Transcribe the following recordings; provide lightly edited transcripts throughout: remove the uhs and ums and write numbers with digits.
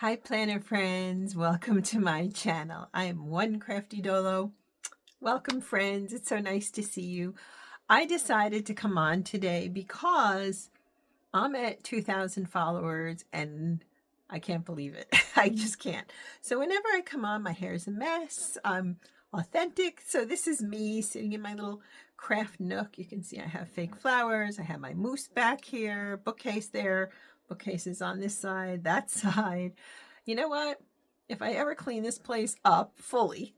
Hi planner friends, welcome to my channel. I am one Crafty Dolo. Welcome friends, it's so nice to see you. I decided to come on today because I'm at 2,000 followers and I can't believe it. I just can't. So whenever I come on, my hair is a mess. I'm authentic. So this is me sitting in my little craft nook. You can see I have fake flowers. I have my moose back here, bookcase there, bookcases on this side, that side. You know what? If I ever clean this place up fully,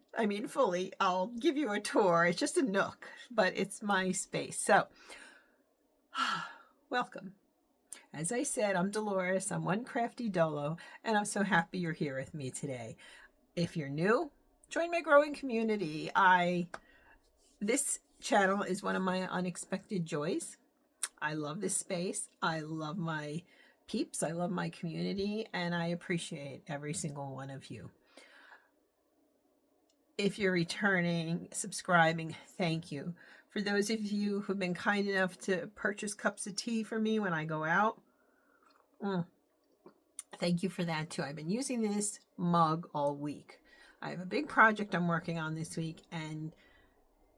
I'll give you a tour. It's just a nook, but it's my space. So, welcome. As I said, I'm Dolores. I'm one Crafty Dolo, and I'm so happy you're here with me today. If you're new, join my growing community. This channel is one of my unexpected joys. I love this space. I love my peeps. I love my community, and I appreciate every single one of you. If you're returning, subscribing, thank you. For those of you who've been kind enough to purchase cups of tea for me when I go out, thank you for that too. I've been using this mug all week. I have a big project I'm working on this week, and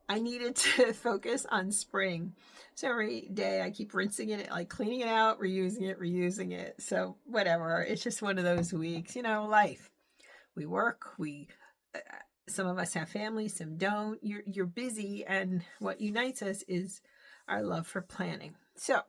I needed to focus on spring. So every day I keep rinsing it, like cleaning it out, reusing it. So whatever, it's just one of those weeks, life. We work, some of us have families, some don't. You're busy, and what unites us is our love for planning. So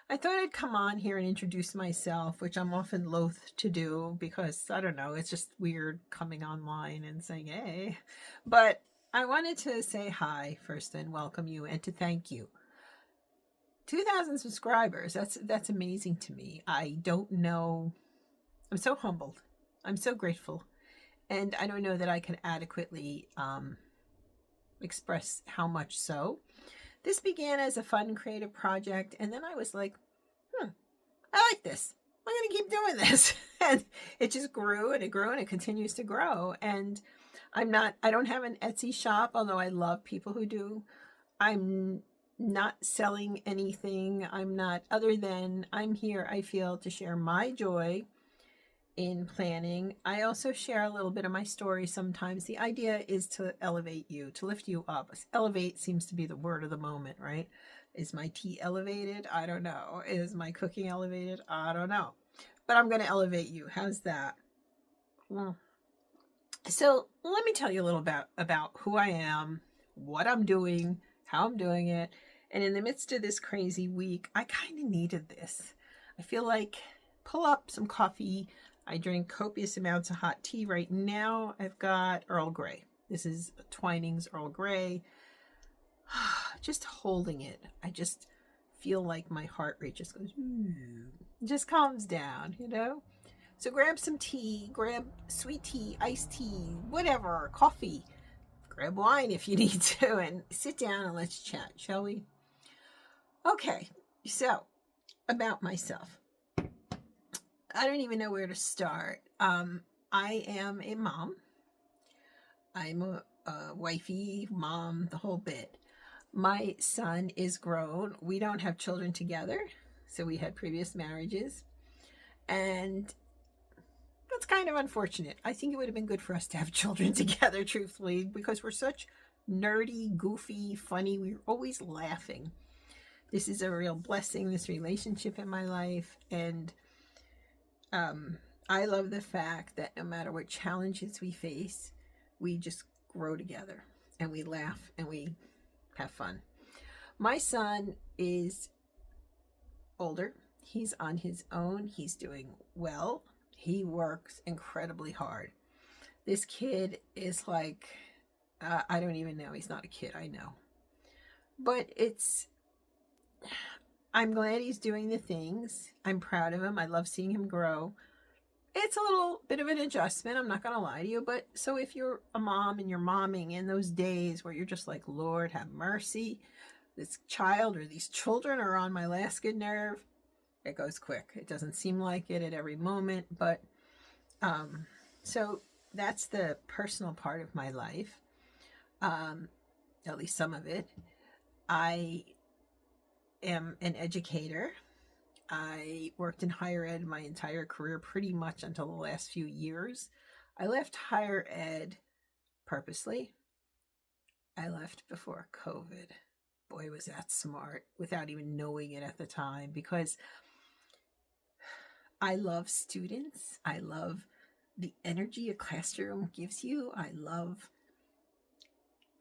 I thought I'd come on here and introduce myself, which I'm often loath to do because, I don't know, it's just weird coming online and saying, hey. But I wanted to say hi first and welcome you and to thank you. 2,000 subscribers, that's amazing to me. I don't know, I'm so humbled. I'm so grateful. And I don't know that I can adequately express how much so. This began as a fun, creative project, and then I was like, I like this. I'm going to keep doing this. And it just grew and it grew and it continues to grow. And I don't have an Etsy shop, although I love people who do. I'm not selling anything. Other than I'm here, I feel, to share my joy in planning. I also share a little bit of my story sometimes. The idea is to elevate you, to lift you up. Elevate seems to be the word of the moment, right? Is my tea elevated? I don't know. Is my cooking elevated? I don't know. But I'm going to elevate you. How's that? Well, so let me tell you a little about who I am, what I'm doing, how I'm doing it. And in the midst of this crazy week, I kind of needed this. I feel like pull up some coffee. I drink copious amounts of hot tea right now. I've got Earl Grey. This is Twinings Earl Grey. Just holding it, I just feel like my heart rate just goes, just calms down, So grab some tea, grab sweet tea, iced tea, whatever, coffee. Grab wine if you need to, and sit down and let's chat, shall we? Okay, so about myself. I don't even know where to start. I am a mom. I'm a wifey, mom, the whole bit. My son is grown. We don't have children together, so we had previous marriages. And that's kind of unfortunate. I think it would have been good for us to have children together, truthfully, because we're such nerdy, goofy, funny. We're always laughing. This is a real blessing, this relationship in my life. And I love the fact that no matter what challenges we face, we just grow together and we laugh and we have fun. My son is older. He's on his own. He's doing well. He works incredibly hard. This kid is like, I don't even know. He's not a kid, I know. But I'm glad he's doing the things. I'm proud of him. I love seeing him grow. It's a little bit of an adjustment, I'm not going to lie to you, but so if you're a mom and you're momming in those days where you're just like, Lord, have mercy, this child or these children are on my last good nerve, it goes quick. It doesn't seem like it at every moment, but so that's the personal part of my life, at least some of it. I am an educator. I worked in higher ed my entire career, pretty much until the last few years. I left higher ed purposely. I left before COVID. Boy, was that smart, without even knowing it at the time, because I love students. I love the energy a classroom gives you. I love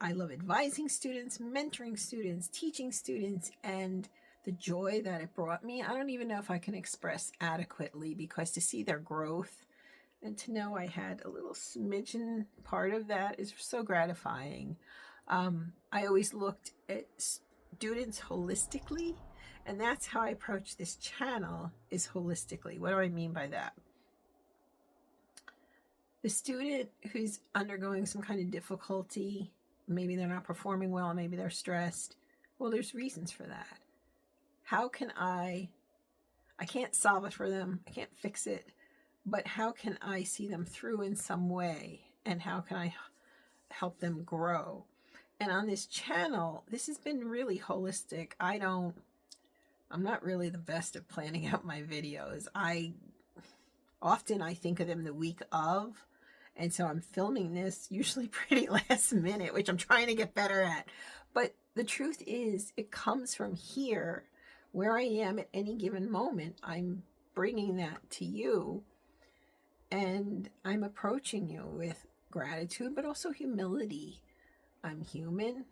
advising students, mentoring students, teaching students, and the joy that it brought me. I don't even know if I can express adequately, because to see their growth and to know I had a little smidgen part of that is so gratifying. I always looked at students holistically, and that's how I approach this channel, is holistically. What do I mean by that? The student who's undergoing some kind of difficulty, maybe they're not performing well, maybe they're stressed. Well, there's reasons for that. How can I can't solve it for them, I can't fix it, but how can I see them through in some way? And how can I help them grow? And on this channel, this has been really holistic. I'm not really the best at planning out my videos. I think of them the week of, and so I'm filming this usually pretty last minute, which I'm trying to get better at. But the truth is, it comes from here, where I am at any given moment. I'm bringing that to you, and I'm approaching you with gratitude, but also humility. I'm human.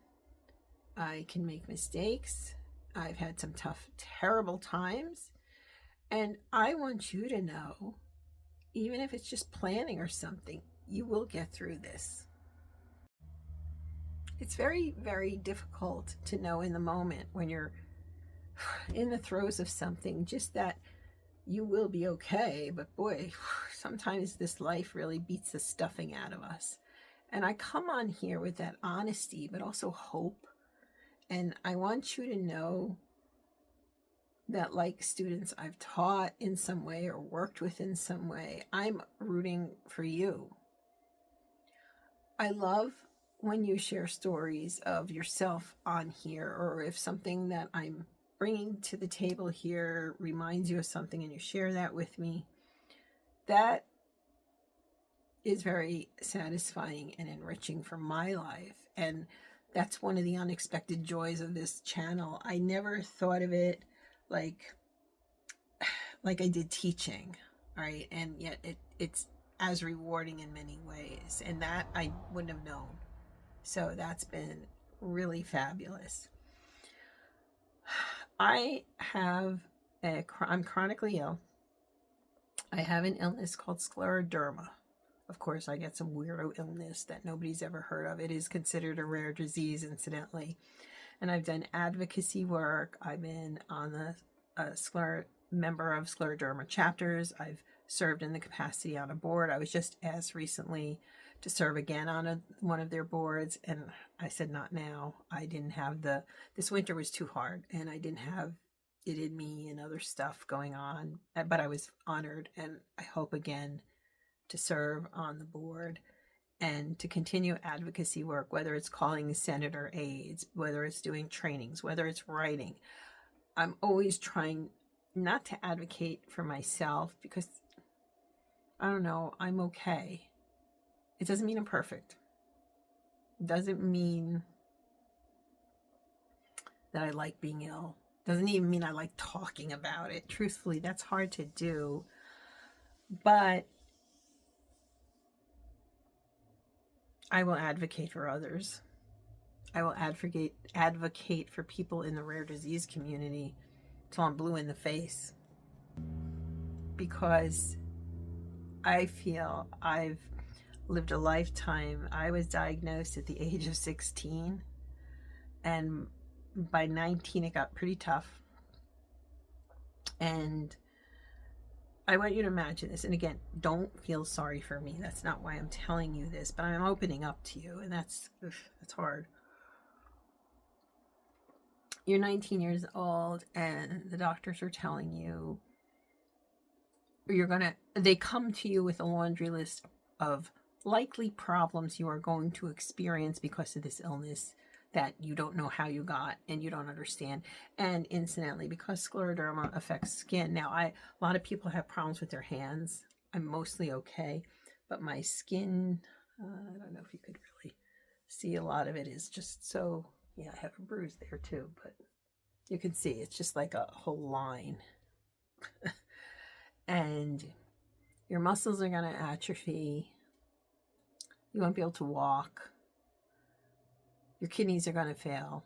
I can make mistakes. I've had some tough, terrible times. And I want you to know, even if it's just planning or something, you will get through this. It's very, very difficult to know in the moment when you're in the throes of something, just that you will be okay. But boy, sometimes this life really beats the stuffing out of us. And I come on here with that honesty, but also hope. And I want you to know that, like students I've taught in some way or worked with in some way, I'm rooting for you. I love when you share stories of yourself on here, or if something that I'm bringing to the table here reminds you of something and you share that with me. That is very satisfying and enriching for my life. And that's one of the unexpected joys of this channel. I never thought of it like I did teaching, right? And yet it's as rewarding in many ways, and that I wouldn't have known. So that's been really fabulous. I'm chronically ill. I have an illness called scleroderma. Of course, I get some weirdo illness that nobody's ever heard of. It is considered a rare disease, incidentally. And I've done advocacy work. I've been on the member of scleroderma chapters. I've served in the capacity on a board. I was just asked recently to serve again on one of their boards, and I said not now. I didn't have this winter was too hard, and I didn't have it in me and other stuff going on, but I was honored, and I hope again to serve on the board and to continue advocacy work, whether it's calling senator aides, whether it's doing trainings, whether it's writing. I'm always trying not to advocate for myself, because I don't know, I'm okay. It doesn't mean I'm perfect. It doesn't mean that I like being ill. It doesn't even mean I like talking about it. Truthfully, that's hard to do. But I will advocate for others. I will advocate for people in the rare disease community till I'm blue in the face, because I feel I've lived a lifetime. I was diagnosed at the age of 16, and by 19 it got pretty tough. And I want you to imagine this, and again, don't feel sorry for me. That's not why I'm telling you this, but I'm opening up to you, and that's hard. You're 19 years old, and the doctors are telling you they come to you with a laundry list of likely problems you are going to experience because of this illness. that you don't know how you got and you don't understand. And incidentally, because scleroderma affects skin, now a lot of people have problems with their hands. I'm mostly okay, but my skin, I don't know if you could really see, a lot of it is just so, yeah, I have a bruise there too, but you can see it's just like a whole line. And your muscles are going to atrophy. You won't be able to walk. Your kidneys are going to fail.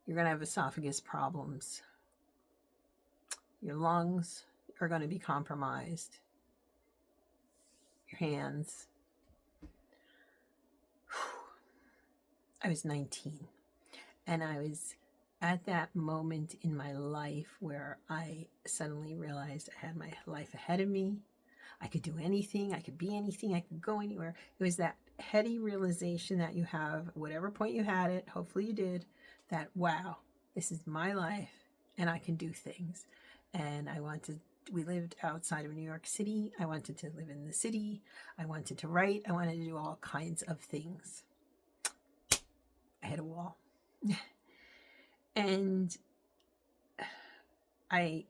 You're going to have esophagus problems. Your lungs are going to be compromised. Your hands. I was 19, and I was at that moment in my life where I suddenly realized I had my life ahead of me. I could do anything. I could be anything. I could go anywhere. It was that heady realization that you have, whatever point you had it, hopefully you did, that, wow, this is my life and I can do things. And we lived outside of New York City. I wanted to live in the city. I wanted to write. I wanted to do all kinds of things. I hit a wall. And I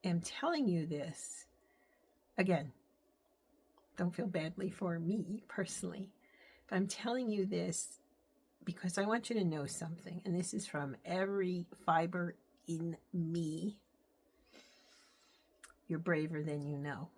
am telling you this, again, don't feel badly for me personally, but I'm telling you this because I want you to know something, and this is from every fiber in me. You're braver than you know.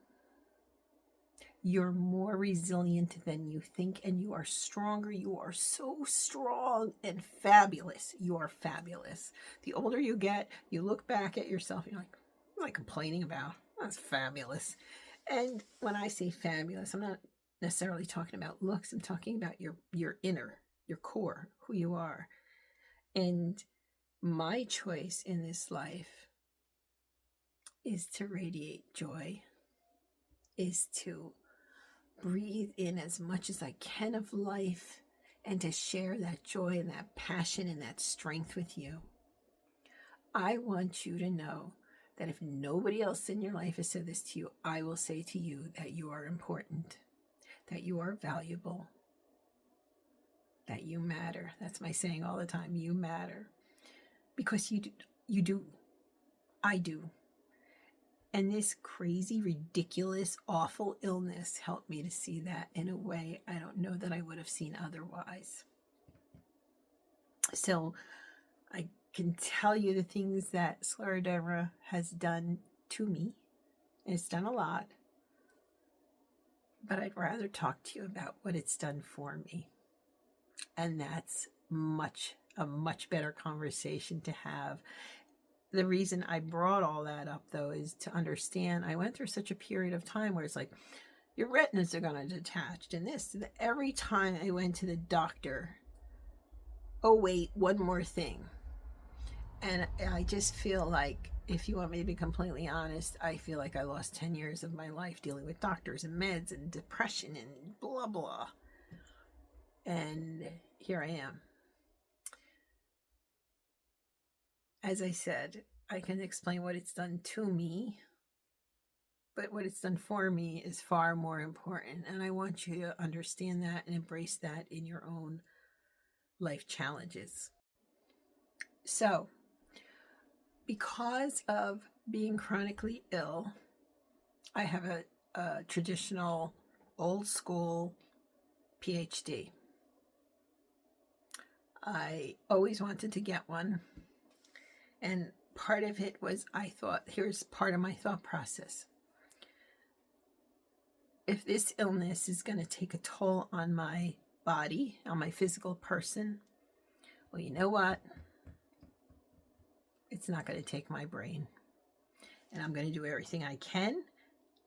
You're more resilient than you think, and you are stronger. You are so strong and fabulous. You are fabulous. The older you get, you look back at yourself, and you're like, what am I complaining about? That's fabulous. And when I say fabulous, I'm not necessarily talking about looks. I'm talking about your inner, your core, who you are. And my choice in this life is to radiate joy, is to breathe in as much as I can of life, and to share that joy and that passion and that strength with you. I want you to know that if nobody else in your life has said this to you, I will say to you that you are important, that you are valuable, that you matter. That's my saying all the time. You matter. Because you do. I do. And this crazy, ridiculous, awful illness helped me to see that in a way I don't know that I would have seen otherwise. So I can tell you the things that scleroderma has done to me. It's done a lot. But I'd rather talk to you about what it's done for me. And that's a much better conversation to have. The reason I brought all that up, though, is to understand I went through such a period of time where it's like, your retinas are going to detach, and this. Every time I went to the doctor, oh, wait, one more thing. And I just feel like, if you want me to be completely honest, I feel like I lost 10 years of my life dealing with doctors and meds and depression and blah, blah. And here I am. As I said, I can explain what it's done to me, but what it's done for me is far more important. And I want you to understand that and embrace that in your own life challenges. So, because of being chronically ill, I have a traditional old school PhD. I always wanted to get one. And part of it was, I thought, here's part of my thought process. If this illness is going to take a toll on my body, on my physical person, well, you know what? It's not going to take my brain. And I'm going to do everything I can.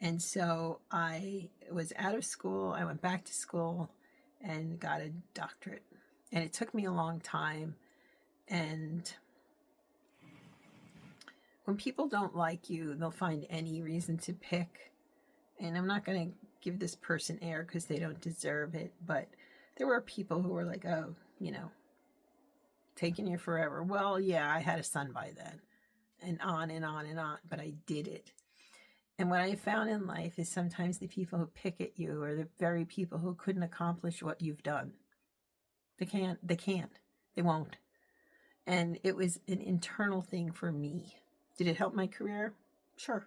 And so I was out of school. I went back to school and got a doctorate. And it took me a long time. And when people don't like you, they'll find any reason to pick. And I'm not going to give this person air because they don't deserve it. But there were people who were like, oh, taking you forever. Well, yeah, I had a son by then. And on and on and on. But I did it. And what I found in life is sometimes the people who pick at you are the very people who couldn't accomplish what you've done. They can't. They won't. And it was an internal thing for me. Did it help my career? Sure.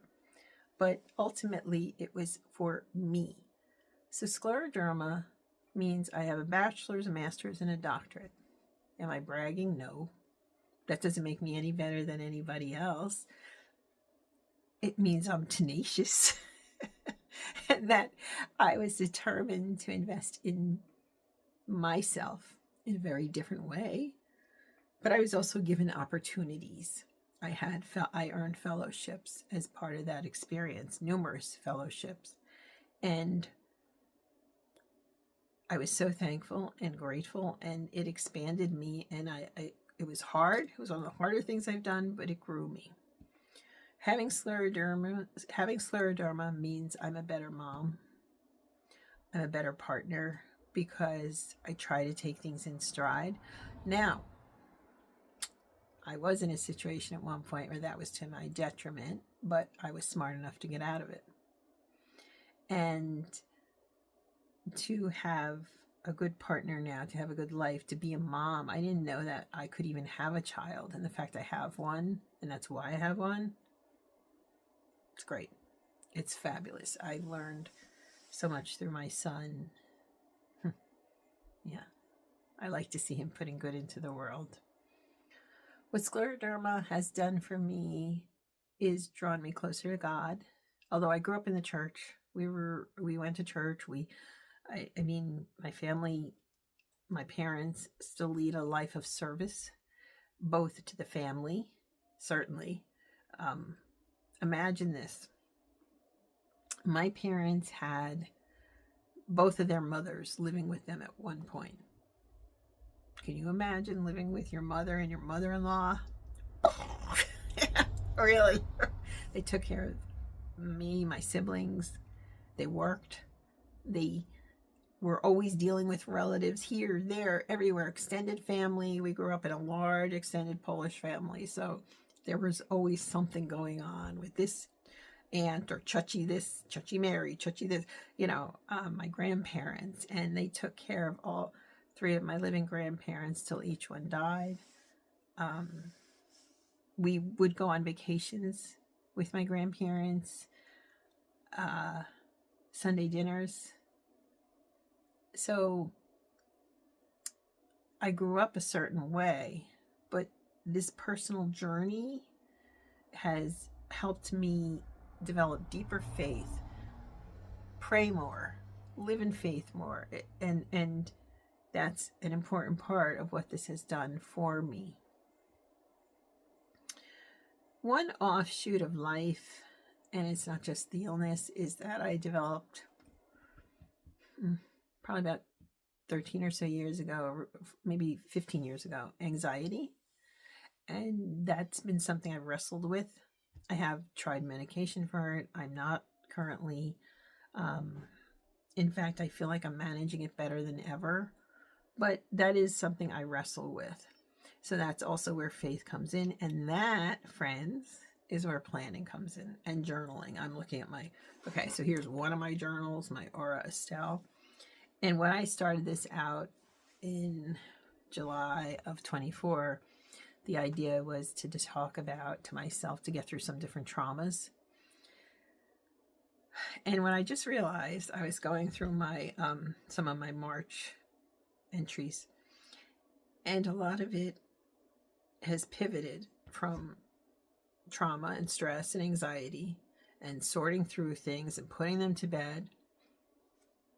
But ultimately, it was for me. So scleroderma means I have a bachelor's, a master's, and a doctorate. Am I bragging? No. That doesn't make me any better than anybody else. It means I'm tenacious and that I was determined to invest in myself in a very different way. But I was also given opportunities. I earned fellowships as part of that experience, numerous fellowships. And I was so thankful and grateful, and it expanded me. And it was hard. It was one of the harder things I've done, but it grew me. Having scleroderma means I'm a better mom. I'm a better partner because I try to take things in stride. Now, I was in a situation at one point where that was to my detriment, but I was smart enough to get out of it. And to have a good partner now, to have a good life, to be a mom. I didn't know that I could even have a child. And the fact I have one, and that's why I have one, it's great. It's fabulous. I learned so much through my son. Yeah. I like to see him putting good into the world. What scleroderma has done for me is drawn me closer to God. Although I grew up in the church, we went to church. I mean, my family, my parents still lead a life of service, both to the family, certainly. Imagine this. My parents had both of their mothers living with them at one point. Can you imagine living with your mother and your mother-in-law? Really? They took care of me, my siblings. They worked. They were always dealing with relatives here, there, everywhere. Extended family. We grew up in a large extended Polish family. So there was always something going on with this aunt or Chuchi this, Chuchi Mary, Chuchi this, my grandparents. And they took care of all three of my living grandparents till each one died. We would go on vacations with my grandparents, Sunday dinners. So I grew up a certain way, but this personal journey has helped me develop deeper faith, pray more, live in faith more, and that's an important part of what this has done for me. One offshoot of life, and it's not just the illness, is that I developed probably about 13 or so years ago, or maybe 15 years ago, anxiety. And that's been something I've wrestled with. I have tried medication for it. I'm not currently, in fact, I feel like I'm managing it better than ever. But that is something I wrestle with. So that's also where faith comes in. And that, friends, is where planning comes in, and journaling. I'm looking at okay, so here's one of my journals, my Aura Estelle. And when I started this out in July of 24, the idea was to talk about to myself to get through some different traumas. And when I just realized I was going through my some of my March entries, and a lot of it has pivoted from trauma and stress and anxiety and sorting through things and putting them to bed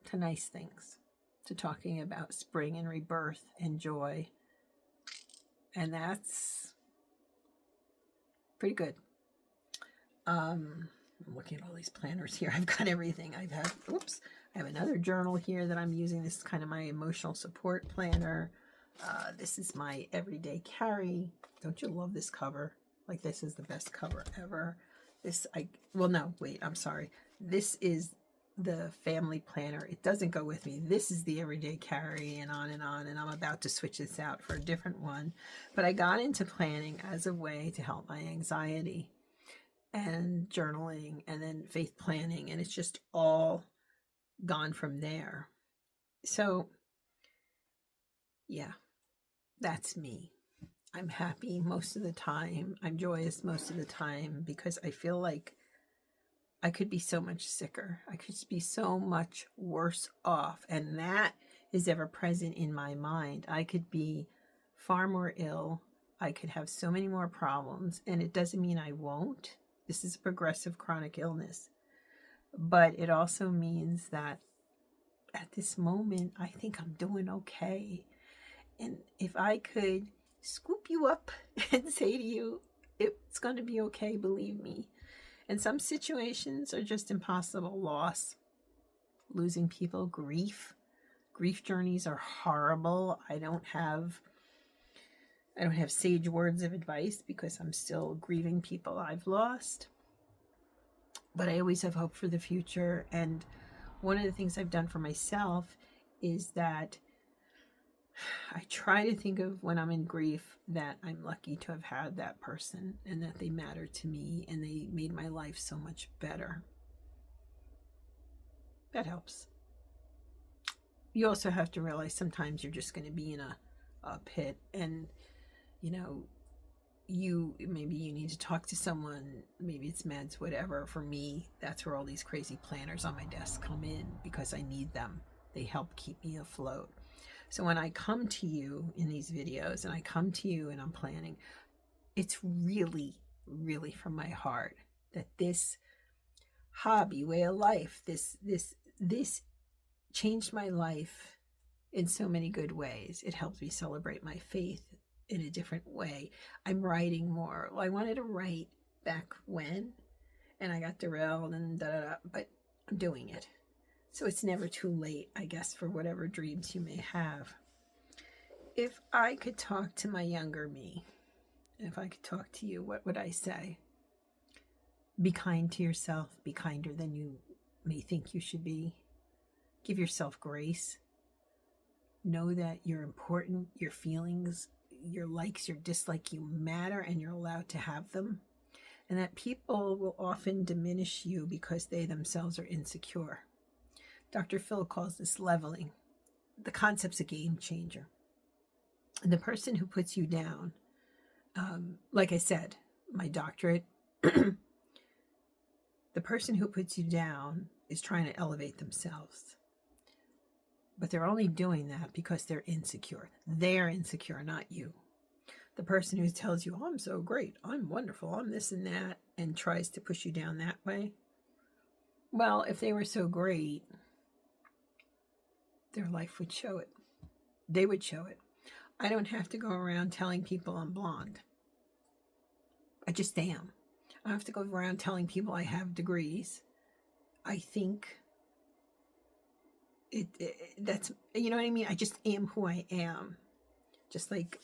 to nice things, to talking about spring and rebirth and joy. And that's pretty good. I'm looking at all these planners here. I've got everything. I have another journal here that I'm using. This is kind of my emotional support planner. This is my everyday carry. Don't you love this cover? Like, this is the best cover ever. I'm sorry. This is the family planner. It doesn't go with me. This is the everyday carry, and on, and I'm about to switch this out for a different one. But I got into planning as a way to help my anxiety, and journaling, and then faith planning, and it's just all gone from there. So yeah, That's me. I'm happy most of the time. I'm joyous most of the time because I feel like I could be so much sicker. I could be so much worse off. And that is ever present in my mind. I could be far more ill. I could have so many more problems. And it doesn't mean I won't. This is progressive chronic illness. But it also means that at this moment, I think I'm doing okay. And if I could scoop you up and say to you, it's going to be okay, believe me. And some situations are just impossible. Loss, losing people, grief. Grief journeys are horrible. I don't have sage words of advice because I'm still grieving people I've lost. But I always have hope for the future. And one of the things I've done for myself is that I try to think of when I'm in grief that I'm lucky to have had that person and that they matter to me and they made my life so much better. That helps. You also have to realize sometimes you're just going to be in a pit and, maybe you need to talk to someone, maybe it's meds, whatever. For me, that's where all these crazy planners on my desk come in because I need them. They help keep me afloat. So when I come to you in these videos and I come to you and I'm planning, it's really, really from my heart that this hobby, way of life, this changed my life in so many good ways. It helped me celebrate my faith in a different way. I'm writing more. Well, I wanted to write back when, and I got derailed and but I'm doing it. So it's never too late, I guess, for whatever dreams you may have. If I could talk to my younger me, if I could talk to you, what would I say? Be kind to yourself. Be kinder than you may think you should be. Give yourself grace. Know that you're important. Your feelings, your likes, your dislikes, you matter and you're allowed to have them. And that people will often diminish you because they themselves are insecure. Dr. Phil calls this leveling. The concept's a game changer. And the person who puts you down, like I said, my doctorate, the person who puts you down is trying to elevate themselves. But they're only doing that because they're insecure. They're insecure, not you. The person who tells you, oh, I'm so great, I'm wonderful, I'm this and that, and tries to push you down that way. Well, if they were so great, their life would show it. They would show it. I don't have to go around telling people I'm blonde. I just am. I don't have to go around telling people I have degrees. I think that's, you know what I mean? I just am who I am. Just like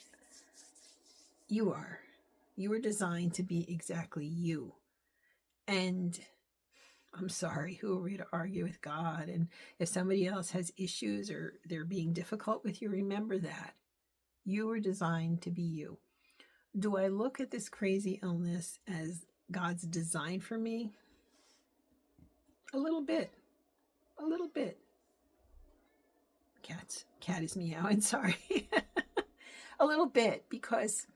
you are. You were designed to be exactly you. And I'm sorry, who are we to argue with God? And if somebody else has issues or they're being difficult with you, remember that. You were designed to be you. Do I look at this crazy illness as God's design for me? A little bit. A little bit. Cat is meowing, sorry. A little bit, because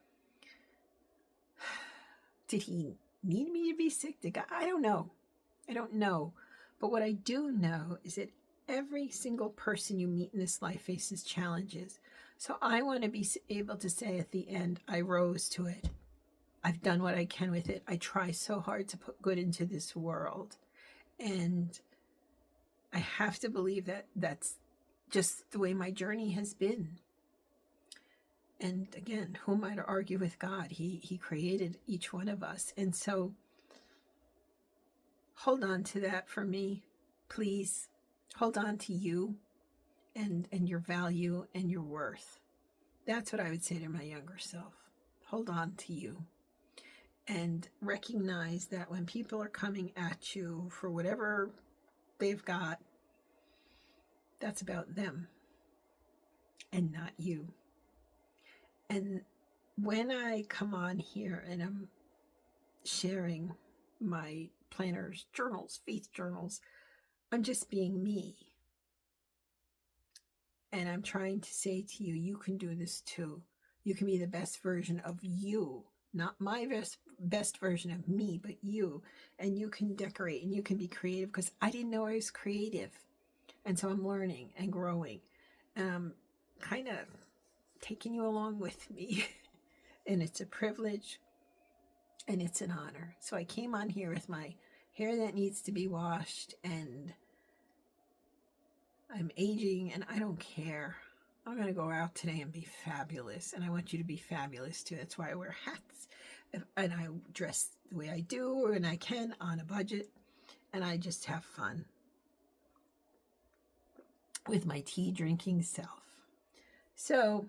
did he need me to be sick? Did God? I don't know. But what I do know is that every single person you meet in this life faces challenges. So I want to be able to say at the end, I rose to it. I've done what I can with it. I try so hard to put good into this world. And I have to believe that that's just the way my journey has been. And again, who am I to argue with God? He created each one of us. And so hold on to that for me, please. Hold on to you and your value and your worth. That's what I would say to my younger self. Hold on to you. And recognize that when people are coming at you for whatever they've got, that's about them and not you. And when I come on here and I'm sharing my planners, journals, faith journals, I'm just being me. And I'm trying to say to you, you can do this too. You can be the best version of you, not my best version of me, but you. And you can decorate and you can be creative, because I didn't know I was creative. And so I'm learning and growing. Kind of taking you along with me. And it's a privilege and it's an honor. So I came on here with my hair that needs to be washed, and I'm aging and I don't care. I'm going to go out today and be fabulous. And I want you to be fabulous too. That's why I wear hats. And I dress the way I do and I can on a budget. And I just have fun with my tea drinking self. So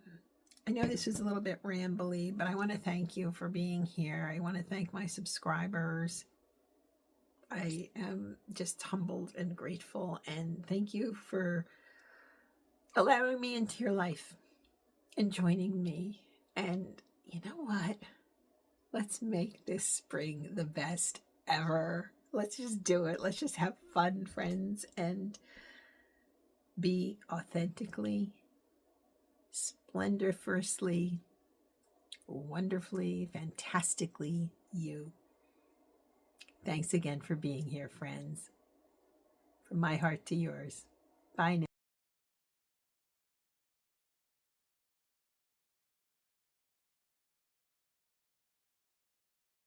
I know this was a little bit rambly, but I want to thank you for being here. I want to thank my subscribers. I am just humbled and grateful, and thank you for allowing me into your life and joining me. And you know what? Let's make this spring the best ever. Let's just do it. Let's just have fun, friends, and be authentically, splendorously, wonderfully, fantastically you. Thanks again for being here, friends. From my heart to yours. Bye now.